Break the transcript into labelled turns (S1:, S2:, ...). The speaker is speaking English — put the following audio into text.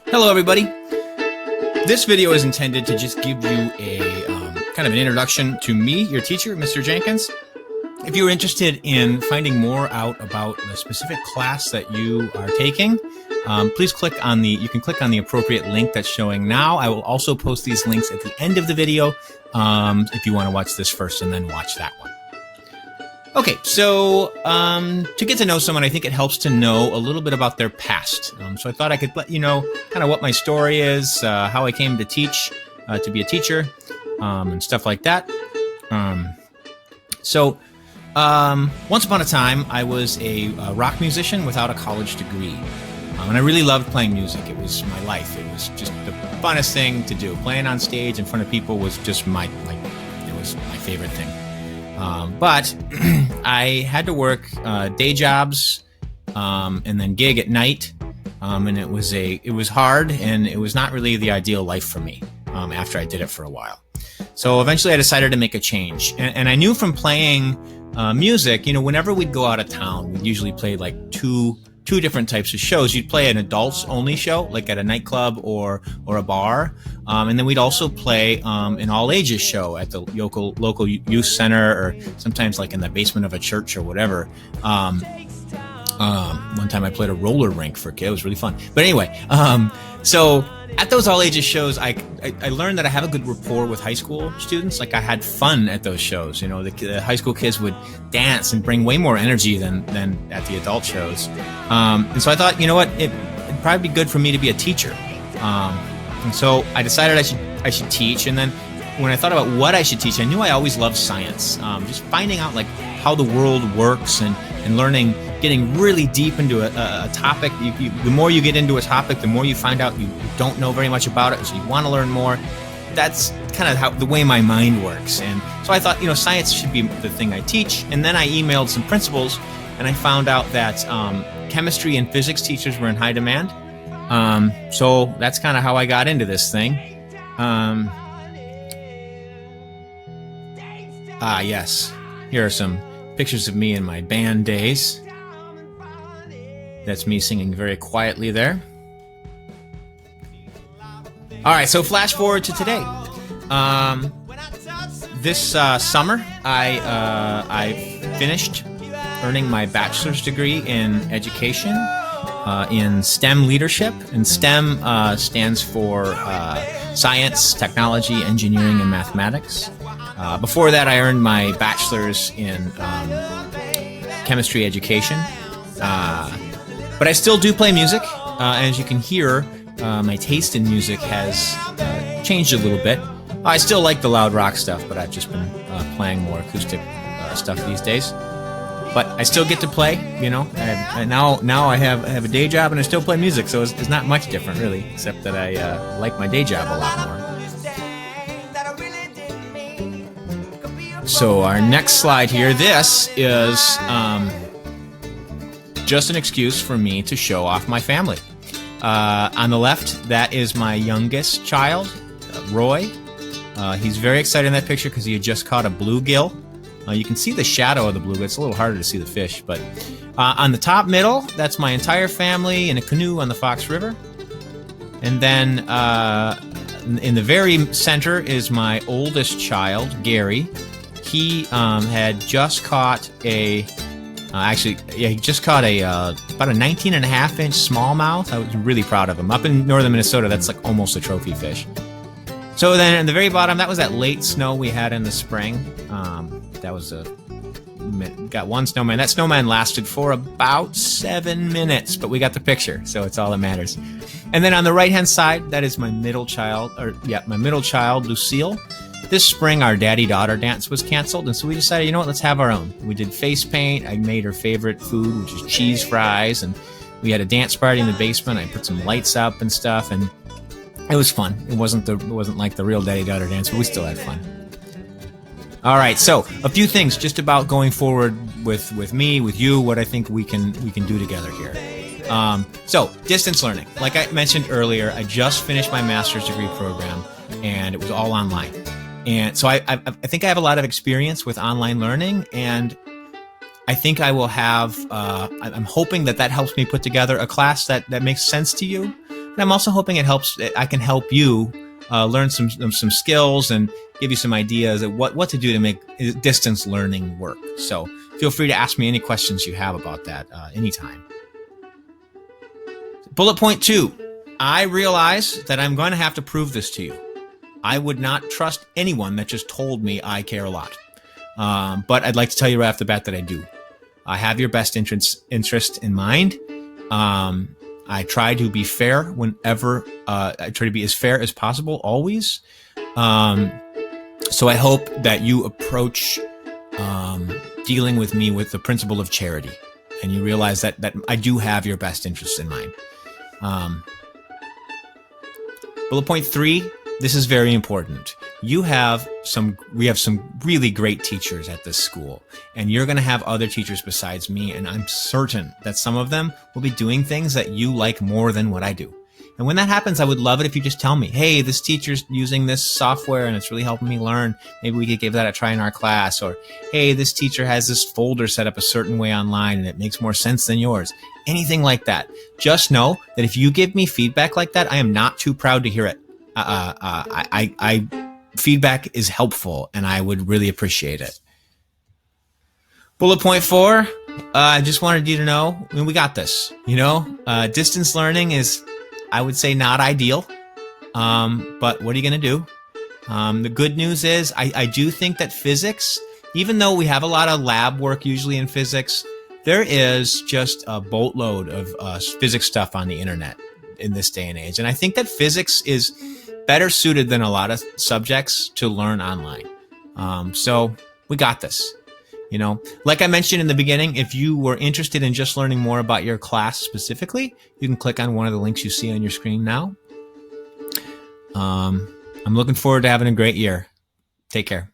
S1: Hello, everybody. This video is intended to just give you a kind of an introduction to me, your teacher, Mr. Jenkins. If you're interested in finding more out about the specific class that you are taking, please you can click on the appropriate link that's showing now. I will also post these links at the end of the video if you want to watch this first and then watch that one. Okay, so to get to know someone, I think it helps to know a little bit about their past. So I thought I could let you know kind of what my story is, how I came to teach, to be a teacher, and stuff like that. Once upon a time, I was a rock musician without a college degree. And I really loved playing music. It was my life. It was just the funnest thing to do. Playing on stage in front of people was just my favorite thing. But I had to work day jobs and then gig at night, and it was hard, and it was not really the ideal life for me after I did it for a while. So eventually I decided to make a change, and I knew from playing music, whenever we'd go out of town, we'd usually play like two different types of shows. You'd play an adults only show, like at a nightclub or a bar. And then we'd also play an all ages show at the local youth center, or sometimes like in the basement of a church or whatever. One time I played a roller rink for a kid. It was really fun. But anyway, so at those all ages shows, I learned that I have a good rapport with high school students. Like, I had fun at those shows. The high school kids would dance and bring way more energy than at the adult shows. And so I thought, it'd probably be good for me to be a teacher. And so I decided I should teach. And then when I thought about what I should teach, I knew I always loved science. Just finding out like how the world works and learning, getting really deep into a topic. The more you get into a topic, the more you find out you don't know very much about it, so you want to learn more. That's kind of the way my mind works. And so I thought, science should be the thing I teach. And then I emailed some principals, and I found out that chemistry and physics teachers were in high demand. So that's kind of how I got into this thing. Yes. Here are some pictures of me in my band days. That's me singing very quietly there. All right, so flash forward to today. This summer, I finished earning my bachelor's degree in education in STEM leadership. And STEM stands for science, technology, engineering, and mathematics. Before that, I earned my bachelor's in chemistry education. But I still do play music. As you can hear, my taste in music has changed a little bit. I still like the loud rock stuff, but I've just been playing more acoustic stuff these days. But I still get to play, now I have a day job and I still play music, so it's not much different really, except that I like my day job a lot more. So our next slide here, this is just an excuse for me to show off my family. On the left, that is my youngest child, Roy. He's very excited in that picture because he had just caught a bluegill. You can see the shadow of the bluegill. It's a little harder to see the fish. But on the top middle, that's my entire family in a canoe on the Fox River. And then in the very center is my oldest child, Gary. He had just caught he just caught about a 19.5-inch smallmouth. I was really proud of him. Up in northern Minnesota, that's like almost a trophy fish. So then at the very bottom, that was that late snow we had in the spring. Got one snowman. That snowman lasted for about 7 minutes, but we got the picture, so it's all that matters. And then on the right-hand side, that is my middle child, Lucille. This spring, our daddy-daughter dance was canceled, and so we decided, let's have our own. We did face paint. I made her favorite food, which is cheese fries, and we had a dance party in the basement. I put some lights up and stuff, and it was fun. It wasn't like the real daddy-daughter dance, but we still had fun. All right, so a few things just about going forward with me, with you, what I think we can do together here. So distance learning. Like I mentioned earlier, I just finished my master's degree program, and it was all online. And so I think I have a lot of experience with online learning, and I think I will have, I'm hoping that helps me put together a class that makes sense to you. And I'm also hoping I can help you learn some skills and give you some ideas of what to do to make distance learning work. So feel free to ask me any questions you have about that anytime. Bullet point 2, I realize that I'm going to have to prove this to you. I would not trust anyone that just told me I care a lot. But I'd like to tell you right off the bat that I do. I have your best interest in mind. I try to be fair whenever, I try to be as fair as possible, always. So I hope that you approach dealing with me with the principle of charity, and you realize that I do have your best interests in mind. Bullet point 3, this is very important. We have some really great teachers at this school, and you're going to have other teachers besides me, and I'm certain that some of them will be doing things that you like more than what I do. And when that happens, I would love it if you just tell me, hey, this teacher's using this software and it's really helping me learn. Maybe we could give that a try in our class. Or, hey, this teacher has this folder set up a certain way online and it makes more sense than yours. Anything like that. Just know that if you give me feedback like that, I am not too proud to hear it. Feedback is helpful and I would really appreciate it. Bullet point 4, I just wanted you to know, we got this. Distance learning is, I would say, not ideal, but what are you going to do? The good news is I do think that physics, even though we have a lot of lab work usually in physics, there is just a boatload of physics stuff on the internet in this day and age. And I think that physics is better suited than a lot of subjects to learn online. So we got this. Like I mentioned in the beginning, if you were interested in just learning more about your class specifically, you can click on one of the links you see on your screen now. I'm looking forward to having a great year. Take care.